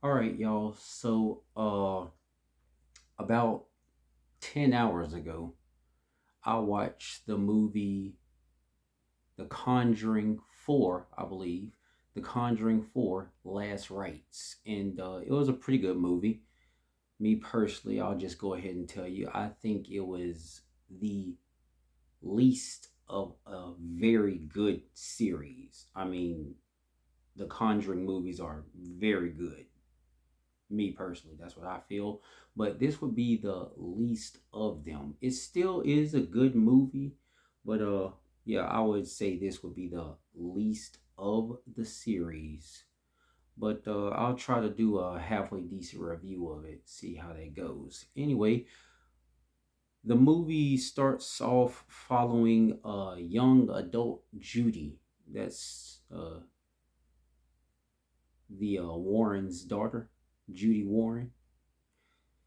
All right, y'all. About 10 hours ago, I watched the movie The Conjuring 4, I believe. The Conjuring 4 Last Rites. And it was a pretty good movie. Me personally, I'll just go ahead and tell you, I think it was the least of a very good series. I mean, the Conjuring movies are very good. Me personally, that's what I feel. But this would be the least of them. It still is a good movie, but yeah, I would say this would be the least of the series. But I'll try to do a halfway decent review of it, see how that goes. Anyway, the movie starts off following a young adult Judy. That's the Warren's daughter, Judy Warren.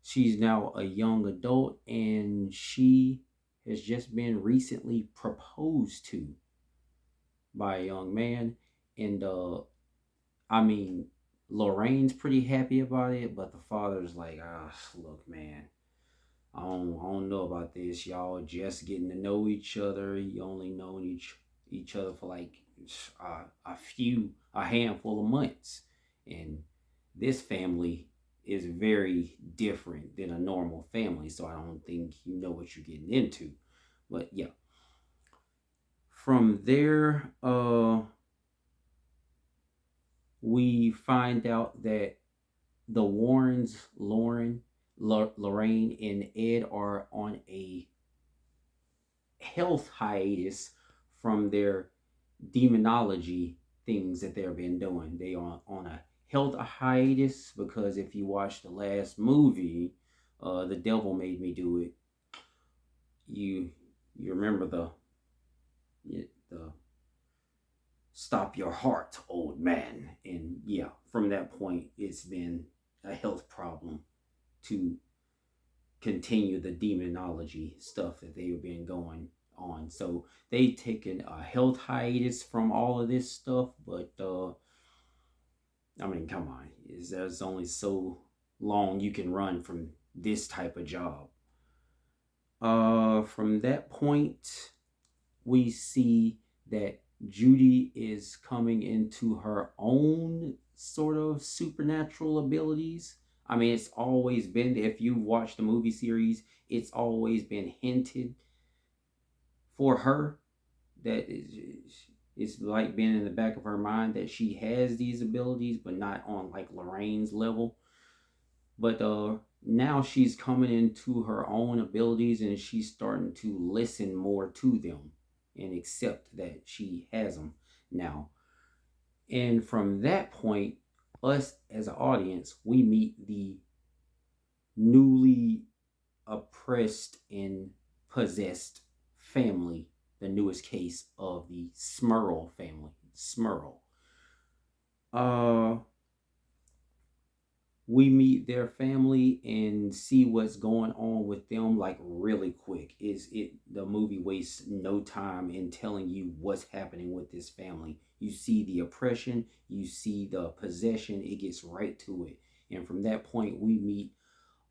She's now a young adult and she has just been recently proposed to by a young man. And I mean, Lorraine's pretty happy about it, but the father's like, look, man, I don't know about this. Y'all just getting to know each other. You only known each other for like a handful of months, and this family is very different than a normal family. So I don't think you know what you're getting into. But yeah, from there, we find out that the Warrens, Lorraine, and Ed are on a health hiatus from their demonology things that they've been doing. They are on a health hiatus because if you watch the last movie, The Devil Made Me Do It, you you remember the stop your heart, old man. And yeah, from that point, it's been a health problem to continue the demonology stuff that they've been going on. So they taken a health hiatus from all of this stuff, but I mean, come on, there's only so long you can run from this type of job. From that point, we see that Judy is coming into her own sort of supernatural abilities. I mean, it's always been, if you watch the movie series, it's always been hinted for her that it's like being in the back of her mind that she has these abilities, but not on like Lorraine's level. But now she's coming into her own abilities and she's starting to listen more to them and accept that she has them now. And from that point, us as an audience, we meet the newly oppressed and possessed family, the newest case of the Smurl family. Smurl. Uh, we meet their family and see what's going on with them like really quick. Is it the movie wastes no time in telling you what's happening with this family. You see the oppression, you see the possession, it gets right to it. And from that point we meet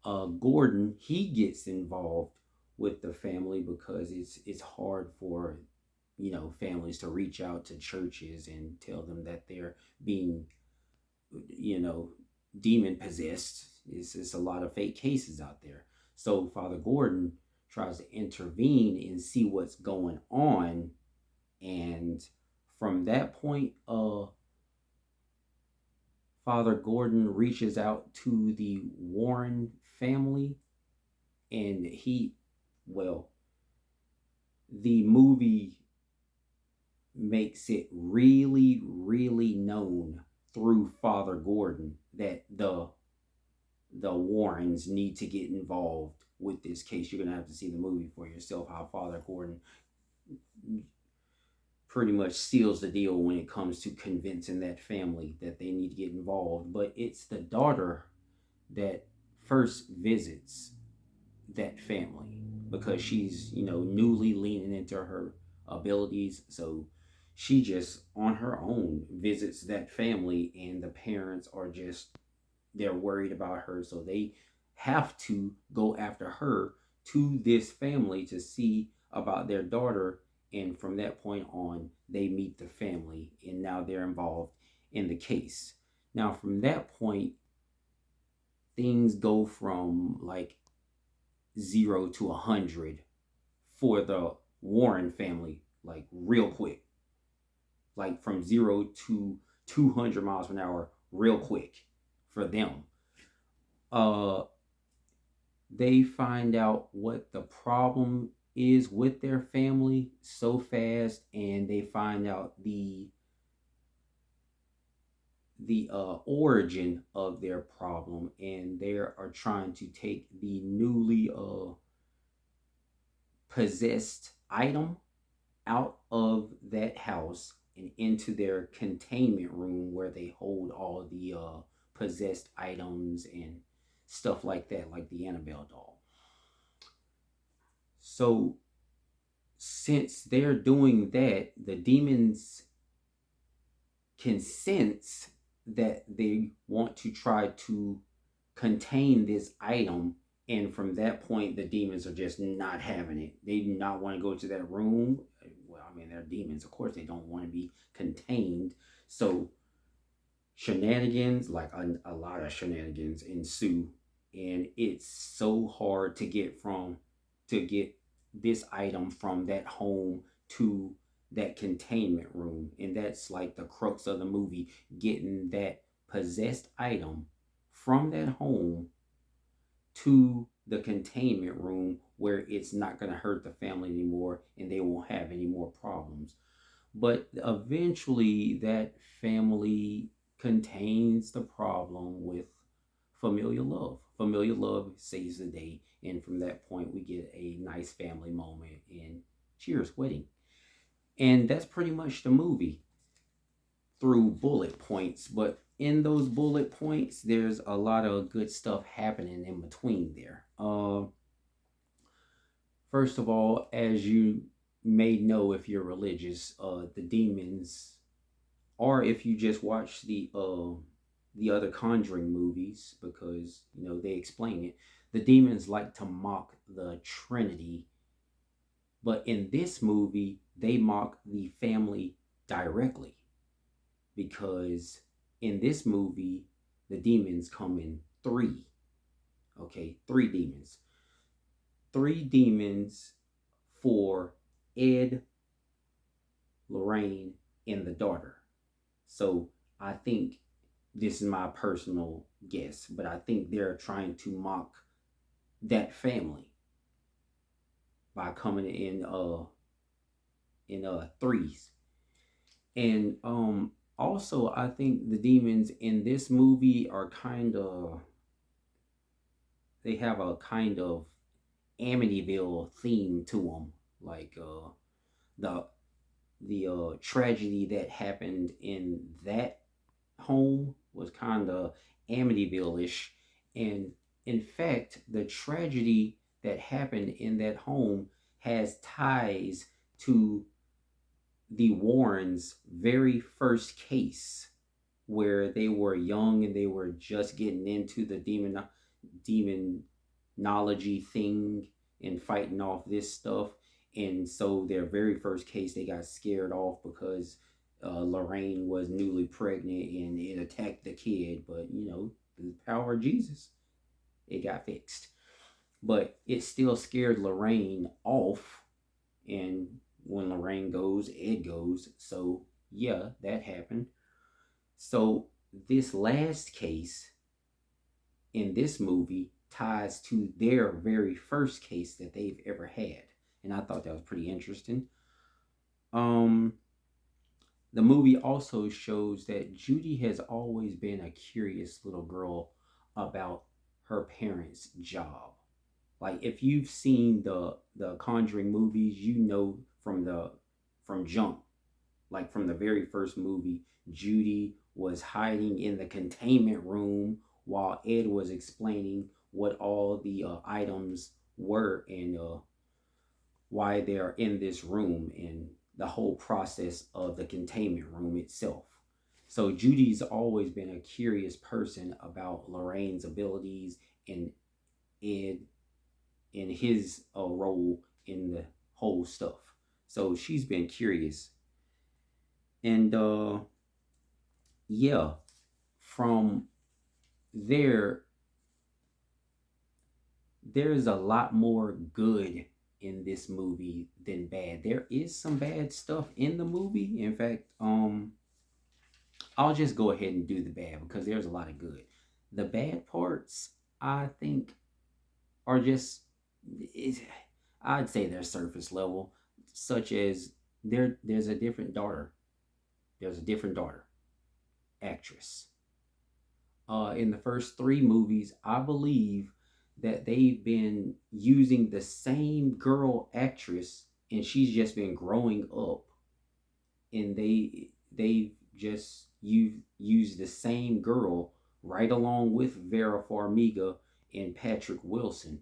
Gordon. He gets involved with the family because it's hard for families to reach out to churches and tell them that they're being you know demon possessed. It's a lot of fake cases out there. So Father Gordon tries to intervene and see what's going on, and from that point, Father Gordon reaches out to the Warren family, and well, the movie makes it really, really known through Father Gordon that the Warrens need to get involved with this case. You're gonna have to see the movie for yourself. How Father Gordon pretty much seals the deal when it comes to convincing that family that they need to get involved. But it's the daughter that first visits that family because she's newly leaning into her abilities. So she just on her own visits that family, and the parents are just they're worried about her, so they have to go after her to this family to see about their daughter. And from that point on, they meet the family, and now they're involved in the case. Now, from that point, things go from like 0 to 100 for the Warren family, like real quick, like from 0 to 200 miles an hour, real quick for them. Uh, they find out what the problem is with their family so fast, and they find out the origin of their problem, and they are trying to take the newly possessed item out of that house and into their containment room where they hold all the possessed items and stuff like that, like the Annabelle doll. So, since they're doing that, the demons can sense that they want to try to contain this item. And from that point, the demons are just not having it. They do not want to go to that room. Well, I mean, they're demons. Of course, they don't want to be contained. So, shenanigans, like a lot of shenanigans, ensue. And it's so hard to get this item from that home to that containment room. And that's like the crux of the movie, getting that possessed item from that home to the containment room where it's not going to hurt the family anymore and they won't have any more problems. But eventually, that family contains the problem with familial love. Familial love saves the day, and from that point, we get a nice family moment and cheers, wedding. And that's pretty much the movie through bullet points. But in those bullet points, there's a lot of good stuff happening in between there. First of all, as you may know if you're religious, the demons, or if you just watch the other Conjuring movies, because you know they explain it, the demons like to mock the Trinity, but in this movie they mock the family directly, because in this movie the demons come in three. Okay, three demons for Ed, Lorraine, and the daughter. So I think this is my personal guess, but I think they're trying to mock that family by coming in threes. And also I think the demons in this movie are kind of, they have a kind of Amityville theme to them, like the tragedy that happened in that home was kind of Amityville-ish. And in fact, the tragedy that happened in that home has ties to the Warrens' very first case, where they were young and they were just getting into the demonology thing and fighting off this stuff. And so their very first case, they got scared off because Lorraine was newly pregnant and it attacked the kid. But you know, the power of Jesus, it got fixed. But it still scared Lorraine off. And when Lorraine goes, Ed goes. So yeah, that happened. So this last case in this movie ties to their very first case that they've ever had. And I thought that was pretty interesting. Um, the movie also shows that Judy has always been a curious little girl about her parents' job. Like if you've seen the Conjuring movies, you know from jump, like from the very first movie, Judy was hiding in the containment room while Ed was explaining what all the items were, and why they are in this room, and the whole process of the containment room itself. So Judy's always been a curious person about Lorraine's abilities and Ed in his role in the whole stuff. So she's been curious, and yeah, from there, there's a lot more good in this movie than bad. There is some bad stuff in the movie. In fact, I'll just go ahead and do the bad because there's a lot of good. The bad parts, I think, are just, it's, I'd say they're surface level, such as there's a different daughter. There's a different daughter actress. In the first three movies, I believe that they've been using the same girl actress, and she's just been growing up, and they've just used the same girl right along with Vera Farmiga and Patrick Wilson.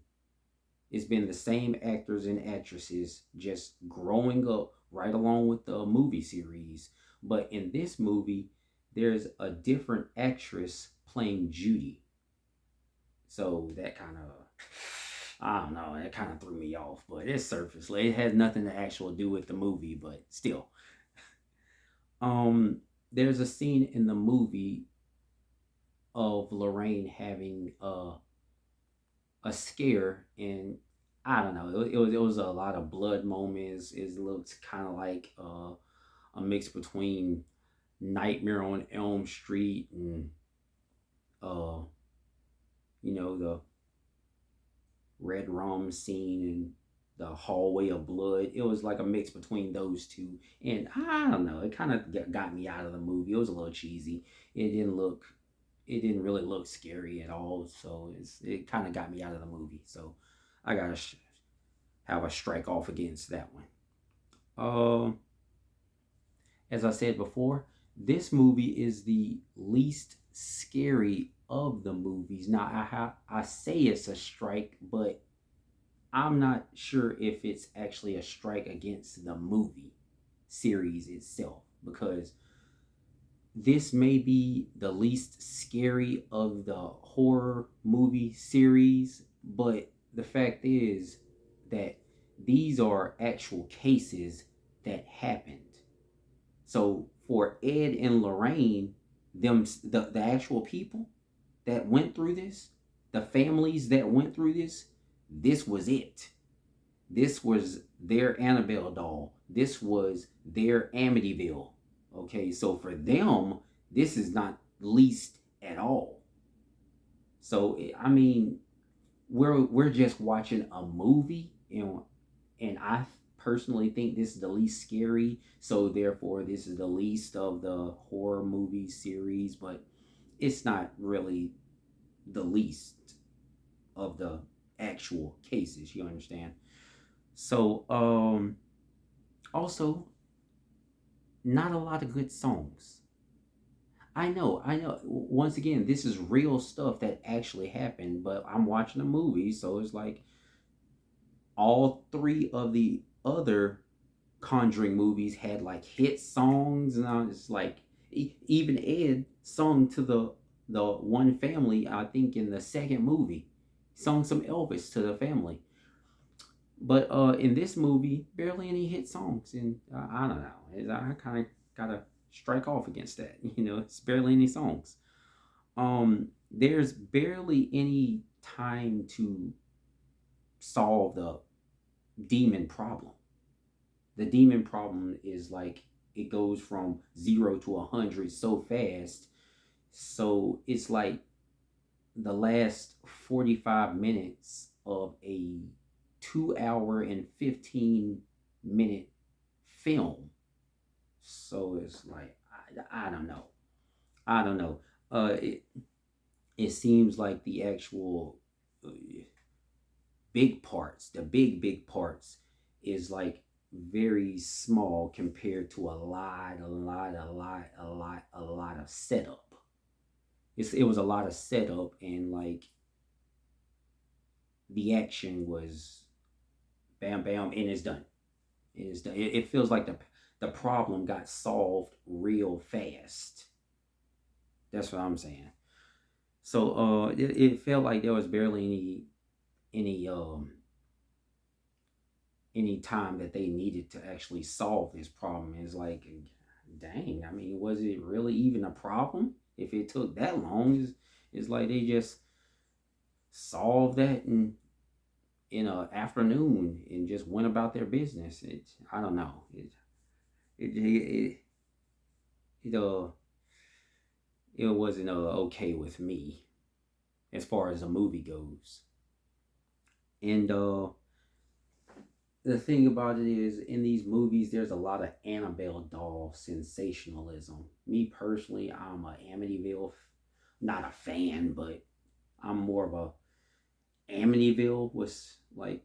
It's been the same actors and actresses just growing up right along with the movie series. But in this movie, there's a different actress playing Judy. So that kind of, I don't know, it kind of threw me off. But it's surface. Like, it has nothing to actually do with the movie, but still. Um, there's a scene in the movie of Lorraine having a scare, and I don't know. It was a lot of blood moments. It looked kind of like a mix between Nightmare on Elm Street and uh the red rum scene and the hallway of blood. It was like a mix between those two, and I don't know. It kind of got me out of the movie. It was a little cheesy. It didn't look. It didn't really look scary at all. So it kind of got me out of the movie. So I gotta have a strike off against that one. Uh, as I said before, this movie is the least scary of the movies. Now, I say it's a strike, but I'm not sure if it's actually a strike against the movie series itself, because this may be the least scary of the horror movie series, but the fact is that these are actual cases that happened. So for Ed and Lorraine, the actual people that went through this, the families that went through this was it. This was their Annabelle doll. This was their Amityville. Okay, so for them, this is not least at all. So I mean, we're just watching a movie, and I personally think this is the least scary. So therefore, this is the least of the horror movie series, but it's not really the least of the actual cases. You understand? So also, not a lot of good songs. I know. Once again, this is real stuff that actually happened, but I'm watching a movie, so it's like all three of the other Conjuring movies had like hit songs, and I was like, even Ed sung to the one family. I think in the second movie, sung some Elvis to the family. But in this movie, barely any hit songs, and I don't know. I kind of gotta strike off against that. It's barely any songs. There's barely any time to solve the demon problem. The demon problem is like it goes from 0 to 100 so fast. So it's like the last 45 minutes of a 2 hour and 15 minute film. So it's like, I don't know. I don't know. It seems like the actual uh, big parts, the big parts, is like very small compared to a lot of setup. It was a lot of setup, and like the action was bam bam and it's done. It is done. It feels like the problem got solved real fast. That's what I'm saying. So it felt like there was barely any any time that they needed to actually solve this problem. It's like, dang, I mean, was it really even a problem if it took that long? It's like they just solved that in a afternoon and just went about their business. I don't know. It it wasn't okay with me as far as a movie goes. And the thing about it is, in these movies, there's a lot of Annabelle doll sensationalism. Me personally, I'm a Amityville, not a fan, but I'm more of a Amityville was like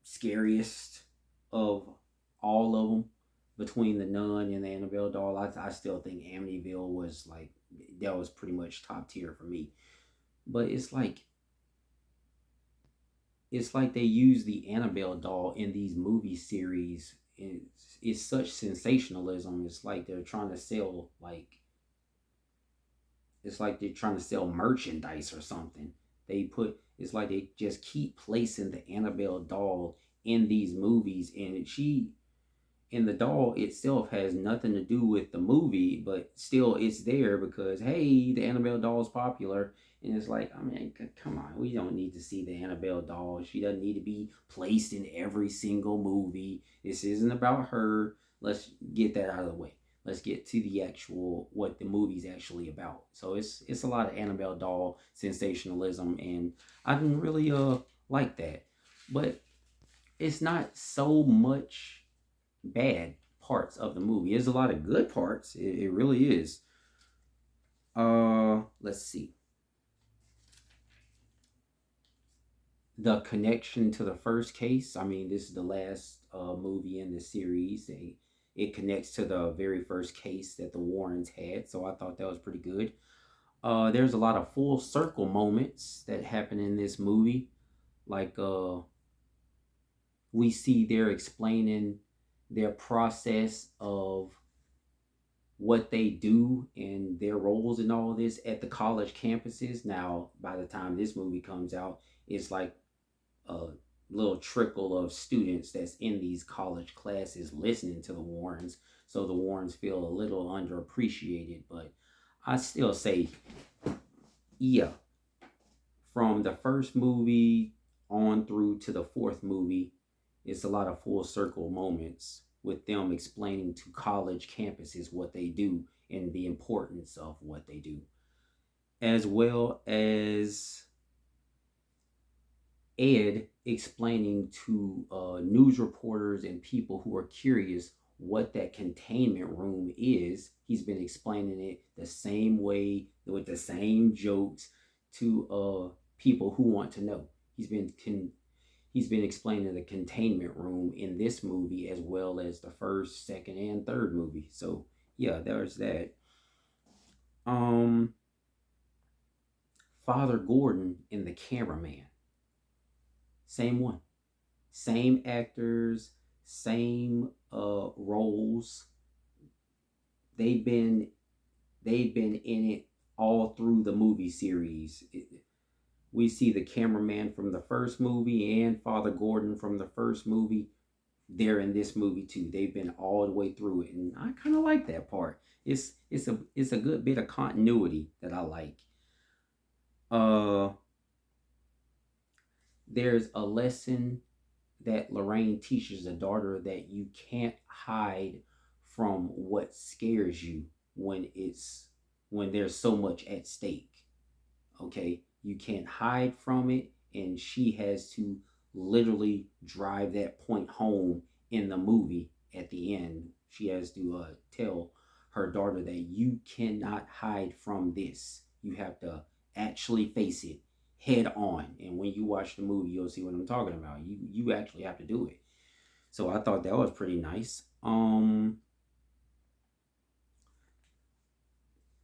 scariest of all of them between the Nun and the Annabelle doll. I still think Amityville was like that was pretty much top tier for me. But it's like they use the Annabelle doll in these movie series. It's such sensationalism. It's like they're trying to sell like it's like they're trying to sell merchandise or something. It's like they just keep placing the Annabelle doll in these movies, and the doll itself has nothing to do with the movie, but still it's there because hey, the Annabelle doll is popular, and it's like, I mean, come on, we don't need to see the Annabelle doll. She doesn't need to be placed in every single movie. This isn't about her. Let's get that out of the way. Let's get to the actual what the movie's actually about. So it's a lot of Annabelle doll sensationalism, and I didn't really like that, but it's not so much bad parts of the movie. There's a lot of good parts. It really is. Let's see. The connection to the first case. I mean, this is the last movie in the series. It connects to the very first case that the Warrens had, so I thought that was pretty good. There's a lot of full circle moments that happen in this movie. Like we see they're explaining their process of what they do and their roles in all this at the college campuses. Now, by the time this movie comes out, it's like a little trickle of students that's in these college classes listening to the Warrens. So the Warrens feel a little underappreciated, but I still say, yeah, from the first movie on through to the fourth movie, it's a lot of full circle moments with them explaining to college campuses what they do and the importance of what they do, as well as Ed explaining to news reporters and people who are curious what that containment room is. He's been explaining it the same way with the same jokes to people who want to know. He's been explaining the containment room in this movie as well as the first, second, and third movie. So yeah, there's that. Um, Father Gordon and the cameraman, same one, same actors, same roles. They've been they've been in it all through the movie series. We see the cameraman from the first movie and Father Gordon from the first movie. They're in this movie too. They've been all the way through it, and I kind of like that part. It's a good bit of continuity that I like. Uh, there's a lesson that Lorraine teaches a daughter that you can't hide from what scares you when there's so much at stake. Okay, you can't hide from it, and she has to literally drive that point home in the movie at the end. She has to tell her daughter that you cannot hide from this. You have to actually face it head on. And when you watch the movie, you'll see what I'm talking about. You actually have to do it. So I thought that was pretty nice.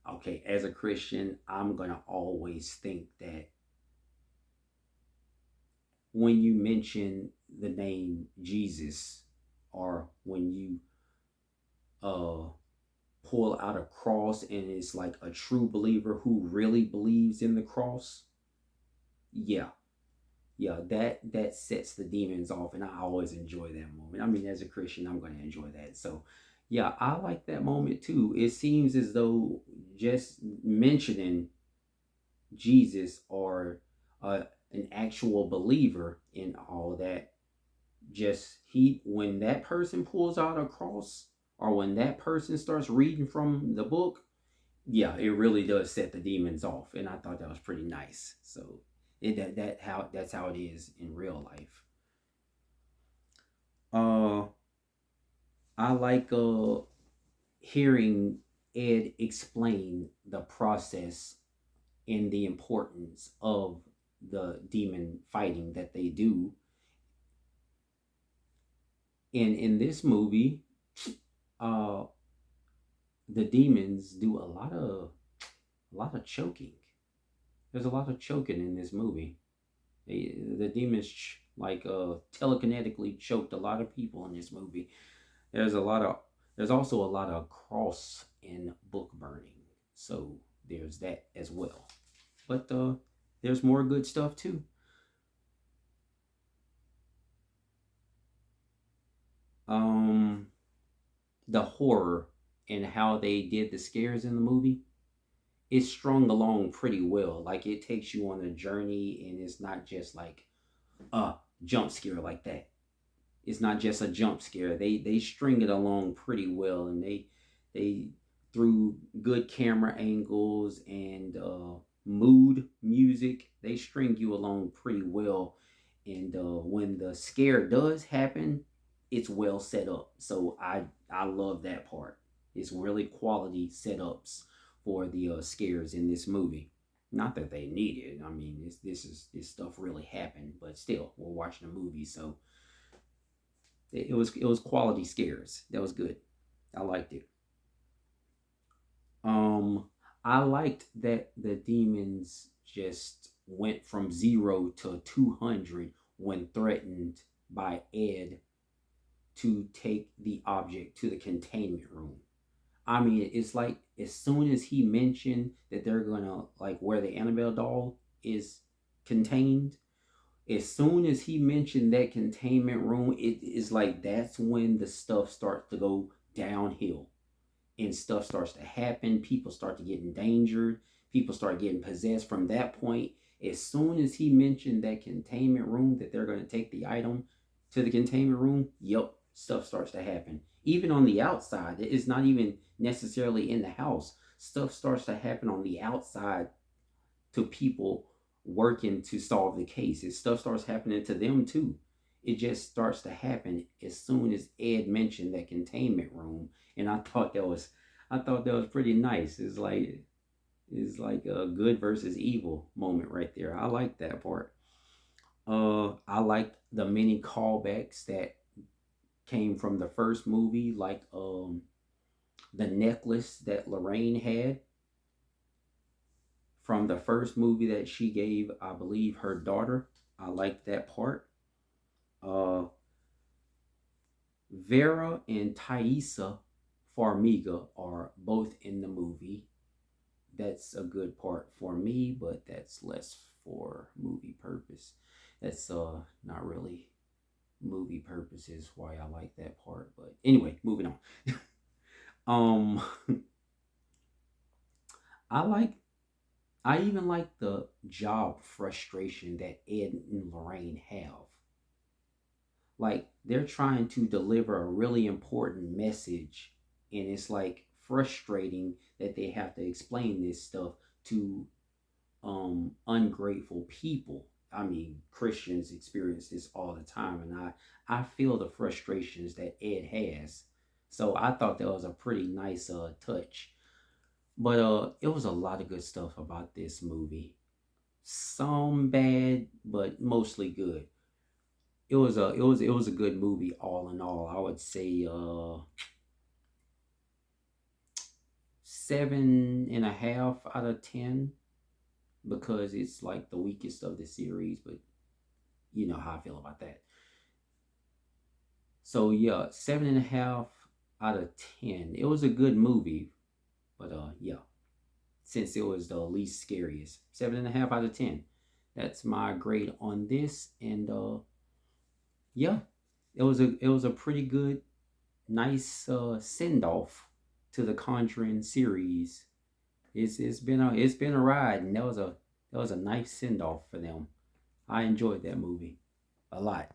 Okay, as a Christian, I'm gonna always think that when you mention the name Jesus, or when you uh pull out a cross and is like a true believer who really believes in the cross. Yeah, yeah, that sets the demons off, and I always enjoy that moment. I mean, as a Christian, I'm going to enjoy that. So, yeah, I like that moment too. It seems as though just mentioning Jesus or an actual believer in all that, just he when that person pulls out a cross or when that person starts reading from the book, yeah, it really does set the demons off, and I thought that was pretty nice. So that's how it is in real life. Uh, I like hearing Ed explain the process and the importance of the demon fighting that they do. And in this movie, uh, the demons do a lot of choking. There's a lot of choking in this movie. The demons telekinetically choked a lot of people in this movie. There's a lot of there's also a lot of cross and book burning. So there's that as well. But there's more good stuff too. Um the horror and how they did the scares in the movie, it's strung along pretty well. Like it takes you on a journey and it's not just like a jump scare like that. It's not just a jump scare. They string it along pretty well, and they through good camera angles and mood music, they string you along pretty well. And when the scare does happen, it's well set up. So I love that part. It's really quality setups for the scares in this movie. Not that they need it. I mean, this stuff really happened, but still, we're watching a movie, so it was quality scares. That was good. I liked it. Um, I liked that the demons just went from 0 to 200 when threatened by Ed to take the object to the containment room. I mean, it's like as soon as he mentioned that they're gonna like where the Annabelle doll is contained, as soon as he mentioned that containment room, it is like that's when the stuff starts to go downhill and stuff starts to happen. People start to get endangered. People start getting possessed from that point. As soon as he mentioned that containment room, that they're going to take the item to the containment room, yep, stuff starts to happen. Even on the outside, it's not even necessarily in the house. Stuff starts to happen on the outside to people working to solve the case. If stuff starts happening to them too, it just starts to happen as soon as Ed mentioned that containment room. And I thought that was pretty nice. It's like a good versus evil moment right there. I like that part. I like the many callbacks that came from the first movie, like the necklace that Lorraine had from the first movie that she gave, I believe, her daughter. I like that part. Uh, Vera and Thaisa Farmiga are both in the movie. That's a good part for me, but that's less for movie purpose. That's not really movie purposes why I like that part. But anyway, moving on. um, I like I even like the job frustration that Ed and Lorraine have. Like they're trying to deliver a really important message, and it's like frustrating that they have to explain this stuff to ungrateful people. I mean, Christians experience this all the time, and I feel the frustrations that Ed has. So I thought that was a pretty nice touch. But it was a lot of good stuff about this movie. Some bad, but mostly good. It was a good movie all in all. I would say 7.5 out of 10 because it's like the weakest of the series, but you know how I feel about that. So yeah, 7.5 out of 10. It was a good movie. But yeah, since it was the least scariest, 7.5 out of 10. That's my grade on this, and yeah, it was a pretty good, nice send off to the Conjuring series. It's been a ride, and that was a nice send off for them. I enjoyed that movie a lot.